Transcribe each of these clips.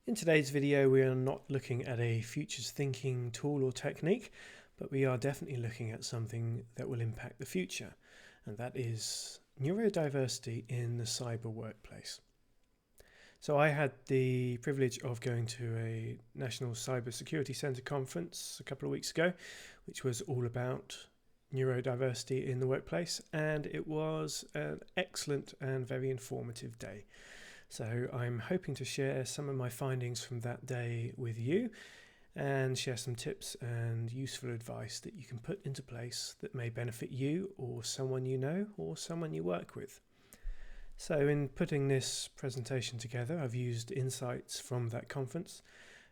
In today's video, we are not looking at a futures thinking tool or technique, but we are definitely looking at something that will impact the future, and that is neurodiversity in the cyber workplace. So I had the privilege of going to a National Cybersecurity Centre conference a couple of weeks ago, which was all about neurodiversity in the workplace, and it was an excellent and very informative day. So I'm hoping to share some of my findings from that day with you and share some tips and useful advice that you can put into place that may benefit you or someone you know or someone you work with. So in putting this presentation together, I've used insights from that conference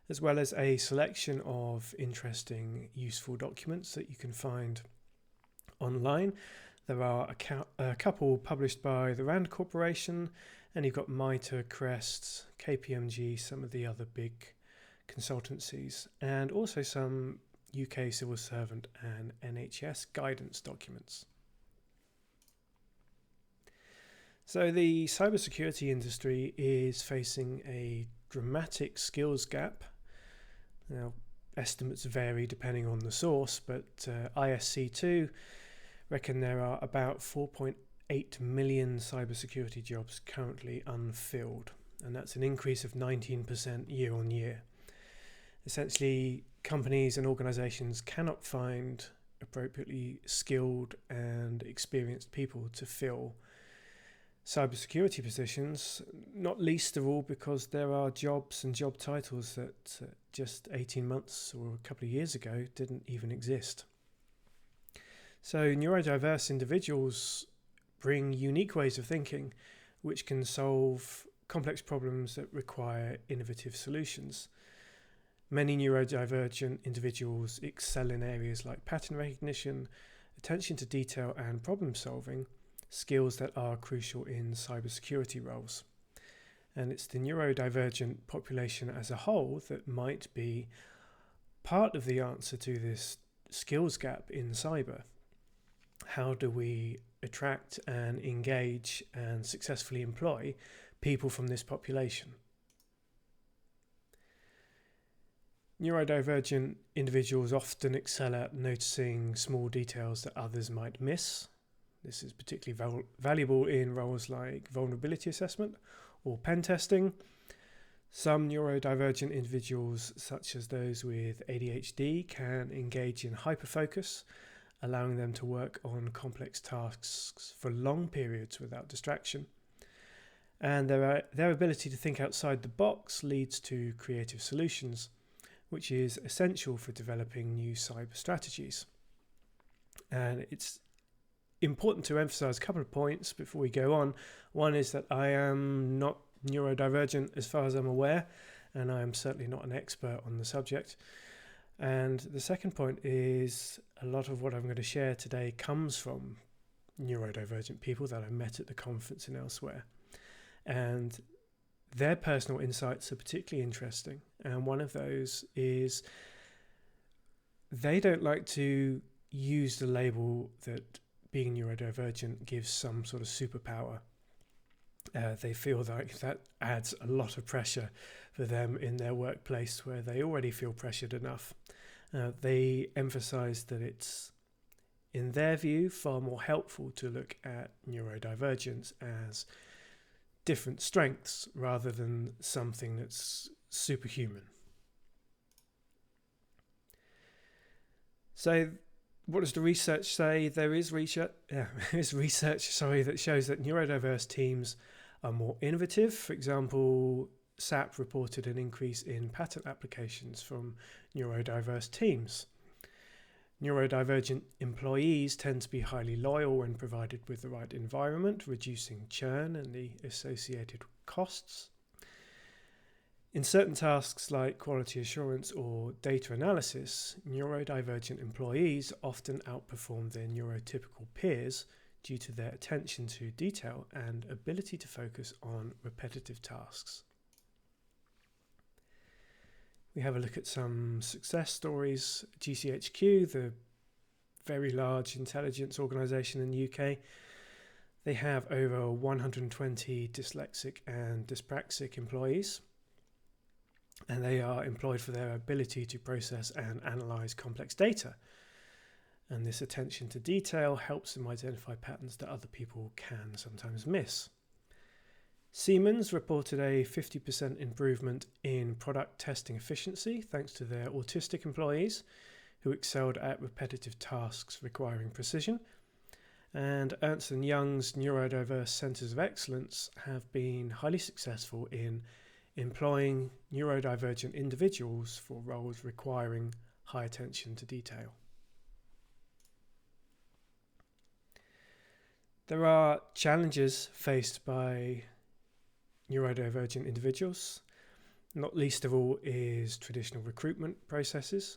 as well as a selection of interesting, useful documents that you can find online. There are a couple published by the RAND Corporation, and you've got MITRE, CREST, KPMG, some of the other big consultancies, and also some UK civil servant and NHS guidance documents. So the cybersecurity industry is facing a dramatic skills gap. Now, estimates vary depending on the source, but ISC2 reckon there are about 4.8 million cybersecurity jobs currently unfilled, and that's an increase of 19% year on year. Essentially, companies and organizations cannot find appropriately skilled and experienced people to fill cybersecurity positions, not least of all because there are jobs and job titles that just 18 months or a couple of years ago didn't even exist. So neurodiverse individuals bring unique ways of thinking which can solve complex problems that require innovative solutions. Many neurodivergent individuals excel in areas like pattern recognition, attention to detail and problem solving, skills that are crucial in cybersecurity roles. And it's the neurodivergent population as a whole that might be part of the answer to this skills gap in cyber. How do we attract and engage and successfully employ people from this population? Neurodivergent individuals often excel at noticing small details that others might miss. This is particularly valuable in roles like vulnerability assessment or pen testing. Some neurodivergent individuals, such as those with ADHD, can engage in hyperfocus, allowing them to work on complex tasks for long periods without distraction. And their ability to think outside the box leads to creative solutions, which is essential for developing new cyber strategies. And it's important to emphasize a couple of points before we go on. One is that I am not neurodivergent as far as I'm aware, and I am certainly not an expert on the subject. And the second point is a lot of what I'm going to share today comes from neurodivergent people that I met at the conference and elsewhere. And their personal insights are particularly interesting. And one of those is they don't like to use the label that being neurodivergent gives some sort of superpower. They feel like that adds a lot of pressure for them in their workplace where they already feel pressured enough. They emphasize that it's, in their view, far more helpful to look at neurodivergence as different strengths rather than something that's superhuman. So what does the research say? There is research that shows that neurodiverse teams are more innovative. For example, SAP reported an increase in patent applications from neurodiverse teams. Neurodivergent employees tend to be highly loyal when provided with the right environment, reducing churn and the associated costs. In certain tasks like quality assurance or data analysis, neurodivergent employees often outperform their neurotypical peers due to their attention to detail and ability to focus on repetitive tasks. We have a look at some success stories. GCHQ, the very large intelligence organisation in the UK, they have over 120 dyslexic and dyspraxic employees. and they are employed for their ability to process and analyse complex data. And this attention to detail helps them identify patterns that other people can sometimes miss. Siemens reported a 50% improvement in product testing efficiency thanks to their autistic employees who excelled at repetitive tasks requiring precision. And Ernst & Young's Neurodiverse Centres of Excellence have been highly successful in employing neurodivergent individuals for roles requiring high attention to detail. There are challenges faced by neurodivergent individuals. Not least of all is traditional recruitment processes,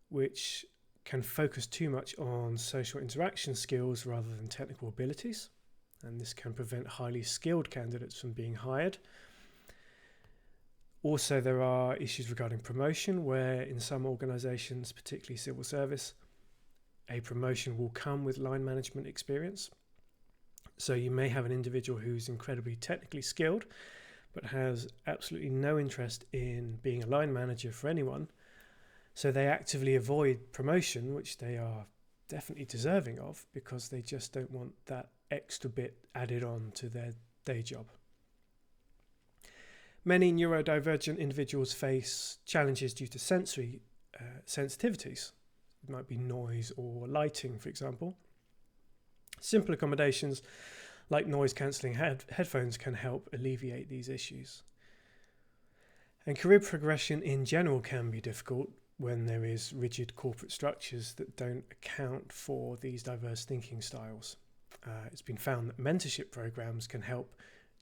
which can focus too much on social interaction skills rather than technical abilities, and this can prevent highly skilled candidates from being hired. Also, there are issues regarding promotion, where in some organisations, particularly civil service, a promotion will come with line management experience. So you may have an individual who's incredibly technically skilled, but has absolutely no interest in being a line manager for anyone. So they actively avoid promotion, which they are definitely deserving of, because they just don't want that extra bit added on to their day job. Many neurodivergent individuals face challenges due to sensory sensitivities. It might be noise or lighting, for example. Simple accommodations like noise-cancelling headphones can help alleviate these issues. And career progression in general can be difficult when there is rigid corporate structures that don't account for these diverse thinking styles. It's been found that mentorship programs can help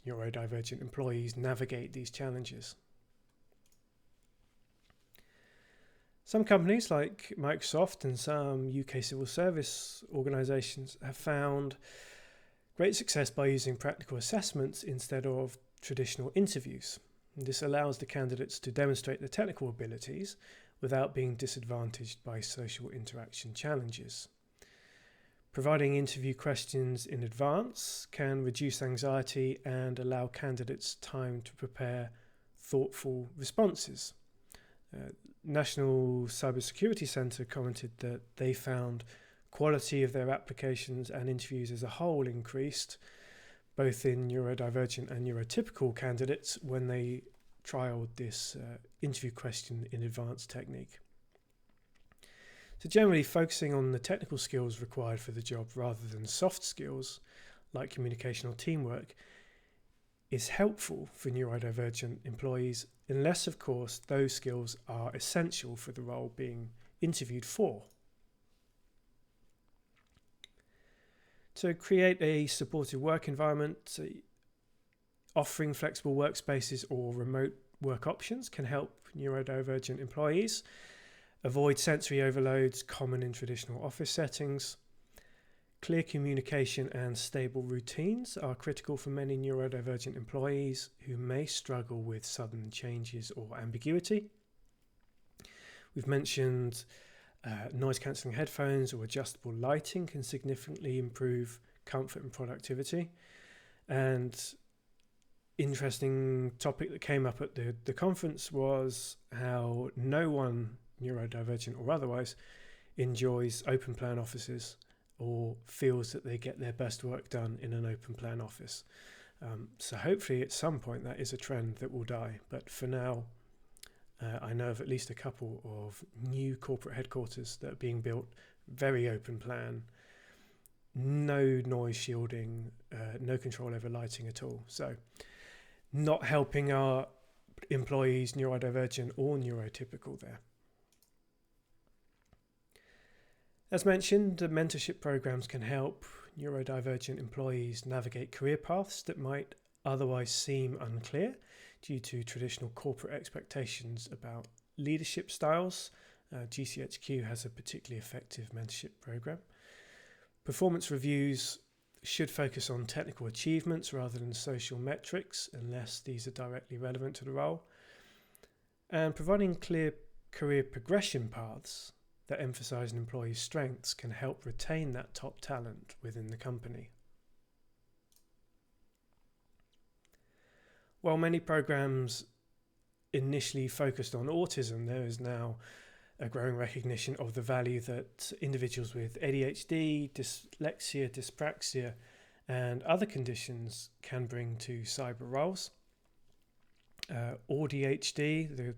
neurodivergent employees navigate these challenges. Some companies like Microsoft and some UK civil service organisations have found great success by using practical assessments instead of traditional interviews. And this allows the candidates to demonstrate their technical abilities without being disadvantaged by social interaction challenges. Providing interview questions in advance can reduce anxiety and allow candidates time to prepare thoughtful responses. National Cybersecurity Centre commented that they found quality of their applications and interviews as a whole increased, both in neurodivergent and neurotypical candidates, when they trialled this interview question in advance technique. So generally focusing on the technical skills required for the job rather than soft skills like communication or teamwork is helpful for neurodivergent employees, unless of course those skills are essential for the role being interviewed for. To create a supportive work environment, offering flexible workspaces or remote work options can help neurodivergent employees avoid sensory overloads common in traditional office settings. Clear communication and stable routines are critical for many neurodivergent employees who may struggle with sudden changes or ambiguity. We've mentioned noise-cancelling headphones or adjustable lighting can significantly improve comfort and productivity. And interesting topic that came up at the conference was how no one, neurodivergent or otherwise, enjoys open plan offices or feels that they get their best work done in an open plan office. So hopefully at some point that is a trend that will die. But for now, I know of at least a couple of new corporate headquarters that are being built, very open plan, no noise shielding, no control over lighting at all. So not helping our employees, neurodivergent or neurotypical there. As mentioned, the mentorship programs can help neurodivergent employees navigate career paths that might otherwise seem unclear due to traditional corporate expectations about leadership styles. GCHQ has a particularly effective mentorship program. Performance reviews should focus on technical achievements rather than social metrics, unless these are directly relevant to the role. And providing clear career progression paths that emphasize an employee's strengths can help retain that top talent within the company. While many programs initially focused on autism, there is now a growing recognition of the value that individuals with ADHD, dyslexia, dyspraxia, and other conditions can bring to cyber roles. ADHD, the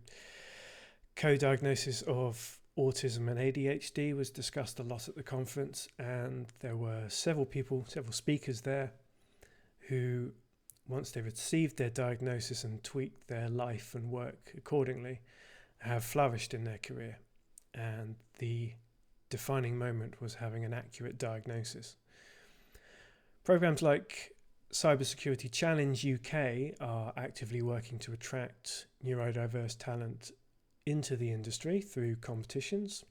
co-diagnosis of autism and ADHD, was discussed a lot at the conference, and there were several speakers there who, once they received their diagnosis and tweaked their life and work accordingly, have flourished in their career. And the defining moment was having an accurate diagnosis. Programs like Cybersecurity Challenge UK are actively working to attract neurodiverse talent into the industry through competitions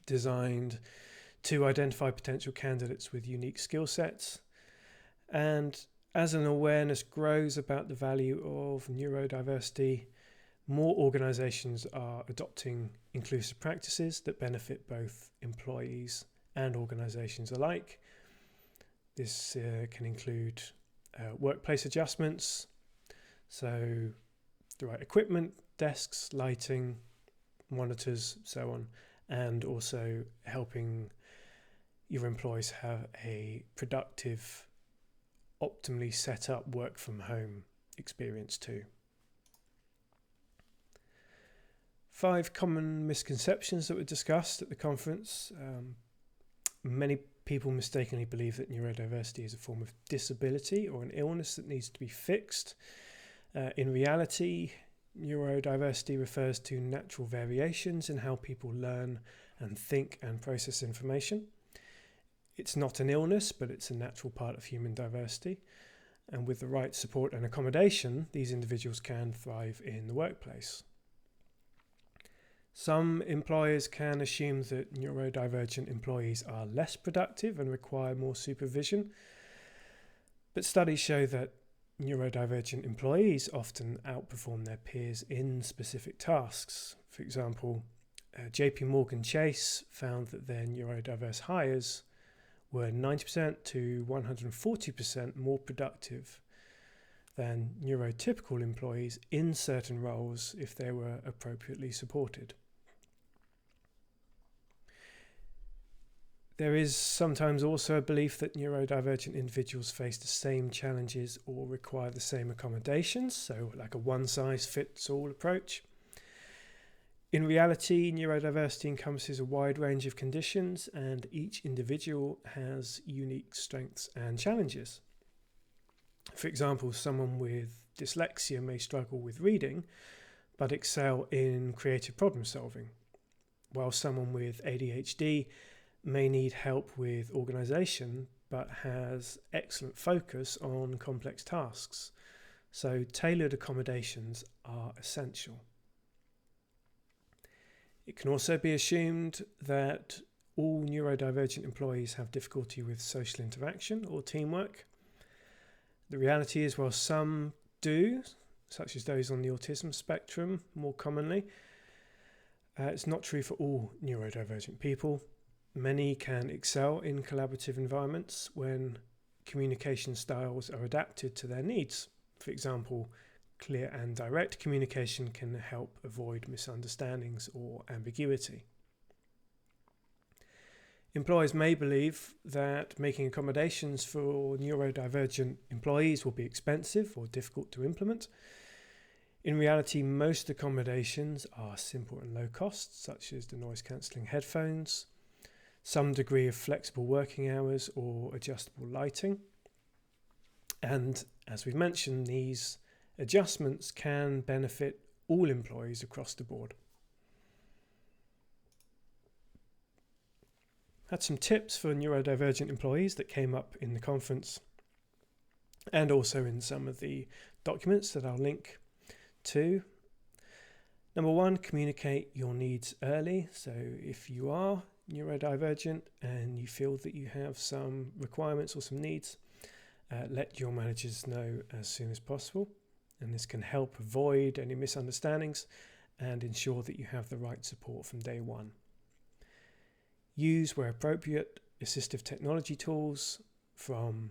designed to identify potential candidates with unique skill sets. And as an awareness grows about the value of neurodiversity, more organisations are adopting inclusive practices that benefit both employees and organisations alike. This can include workplace adjustments, so the right equipment, desks, lighting, monitors, so on, and also helping your employees have a productive, optimally set up work from home experience too. 5 common misconceptions that were discussed at the conference. Many people mistakenly believe that neurodiversity is a form of disability or an illness that needs to be fixed. In reality, neurodiversity refers to natural variations in how people learn and think and process information. It's not an illness, but it's a natural part of human diversity. And with the right support and accommodation, these individuals can thrive in the workplace. Some employers can assume that neurodivergent employees are less productive and require more supervision, but studies show that neurodivergent employees often outperform their peers in specific tasks. For example, JP Morgan Chase found that their neurodiverse hires were 90% to 140% more productive than neurotypical employees in certain roles if they were appropriately supported. There is sometimes also a belief that neurodivergent individuals face the same challenges or require the same accommodations, so like a one-size-fits-all approach. In reality, neurodiversity encompasses a wide range of conditions, and each individual has unique strengths and challenges. For example, someone with dyslexia may struggle with reading, but excel in creative problem solving, while someone with ADHD may need help with organisation, but has excellent focus on complex tasks. So tailored accommodations are essential. It can also be assumed that all neurodivergent employees have difficulty with social interaction or teamwork. The reality is, while some do, such as those on the autism spectrum more commonly, it's not true for all neurodivergent people. Many can excel in collaborative environments when communication styles are adapted to their needs. For example, clear and direct communication can help avoid misunderstandings or ambiguity. Employers may believe that making accommodations for neurodivergent employees will be expensive or difficult to implement. In reality, most accommodations are simple and low cost, such as the noise-cancelling headphones, some degree of flexible working hours or adjustable lighting. And as we've mentioned, these adjustments can benefit all employees across the board. Had some tips for neurodivergent employees that came up in the conference and also in some of the documents that I'll link to. Number 1, communicate your needs early. So if you are neurodivergent and you feel that you have some requirements or some needs, let your managers know as soon as possible, and this can help avoid any misunderstandings and ensure that you have the right support from day one. Use, where appropriate, assistive technology tools, from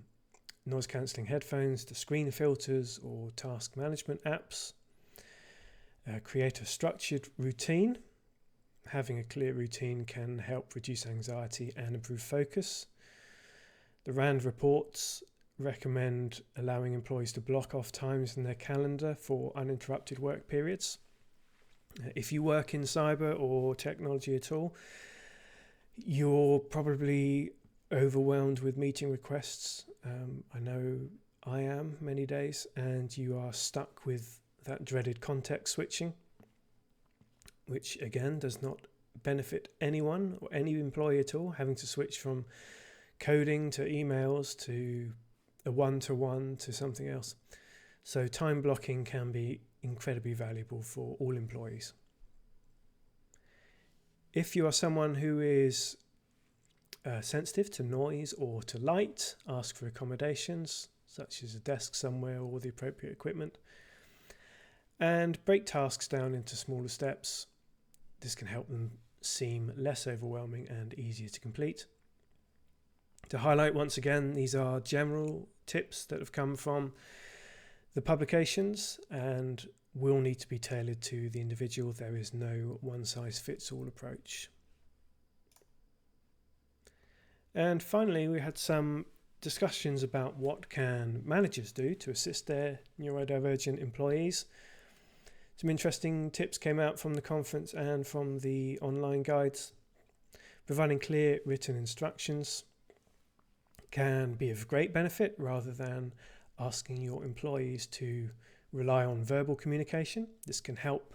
noise cancelling headphones to screen filters or task management apps. Create a structured routine. Having a clear routine can help reduce anxiety and improve focus. The RAND reports recommend allowing employees to block off times in their calendar for uninterrupted work periods. If you work in cyber or technology at all, you're probably overwhelmed with meeting requests. I know I am many days, and you are stuck with that dreaded context switching, which again does not benefit anyone or any employee at all, having to switch from coding to emails to a one-to-one to something else. So time blocking can be incredibly valuable for all employees. If you are someone who is sensitive to noise or to light, ask for accommodations, such as a desk somewhere or the appropriate equipment. And break tasks down into smaller steps. This can help them seem less overwhelming and easier to complete. To highlight once again, these are general tips that have come from the publications and will need to be tailored to the individual. There is no one-size-fits-all approach. And finally, we had some discussions about what can managers do to assist their neurodivergent employees. Some interesting tips came out from the conference and from the online guides. Providing clear written instructions can be of great benefit rather than asking your employees to rely on verbal communication. This can help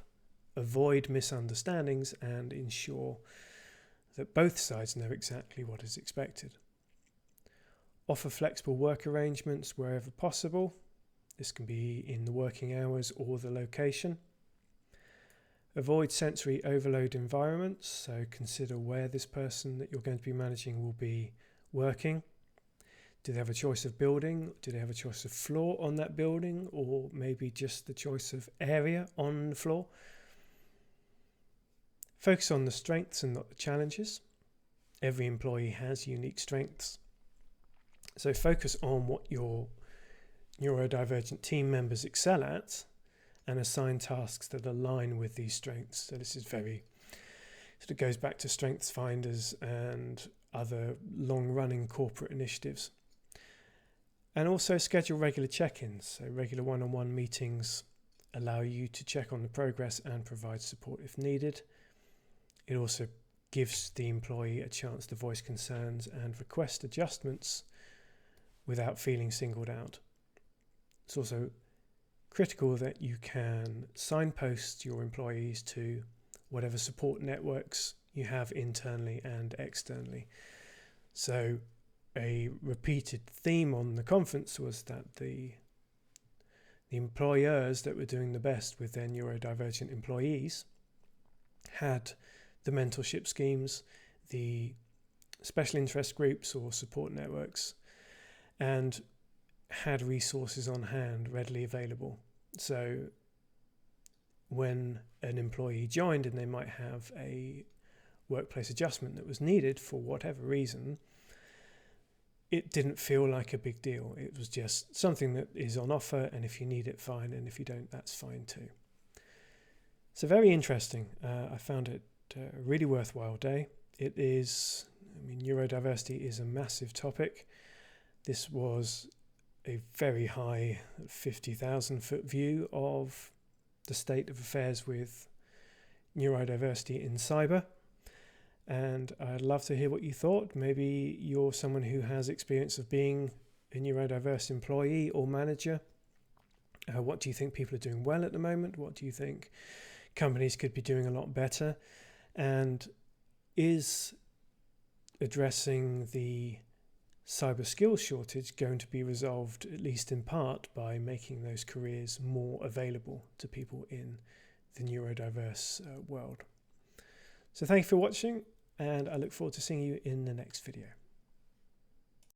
avoid misunderstandings and ensure that both sides know exactly what is expected. Offer flexible work arrangements wherever possible. This can be in the working hours or the location. Avoid sensory overload environments, so consider where this person that you're going to be managing will be working. Do they have a choice of building? Do they have a choice of floor on that building, or maybe just the choice of area on the floor? Focus on the strengths and not the challenges. Every employee has unique strengths. So focus on what your neurodivergent team members excel at and assign tasks that align with these strengths. So this is it goes back to strengths finders and other long-running corporate initiatives. And also schedule regular check-ins. So regular one-on-one meetings allow you to check on the progress and provide support if needed. It also gives the employee a chance to voice concerns and request adjustments without feeling singled out. It's also critical that you can signpost your employees to whatever support networks you have internally and externally. So a repeated theme on the conference was that the employers that were doing the best with their neurodivergent employees had the mentorship schemes, the special interest groups or support networks, and had resources on hand readily available. So when an employee joined and they might have a workplace adjustment that was needed for whatever reason, it didn't feel like a big deal. It was just something that is on offer, and if you need it, fine, and if you don't, that's fine too. So very interesting. I found it a really worthwhile day. It is, neurodiversity is a massive topic. This was a very high 50,000 foot view of the state of affairs with neurodiversity in cyber. And I'd love to hear what you thought. Maybe you're someone who has experience of being a neurodiverse employee or manager. What do you think people are doing well at the moment? What do you think companies could be doing a lot better? And is addressing the cyber skills shortage going to be resolved, at least in part, by making those careers more available to people in the neurodiverse world? So thank you for watching, and I look forward to seeing you in the next video.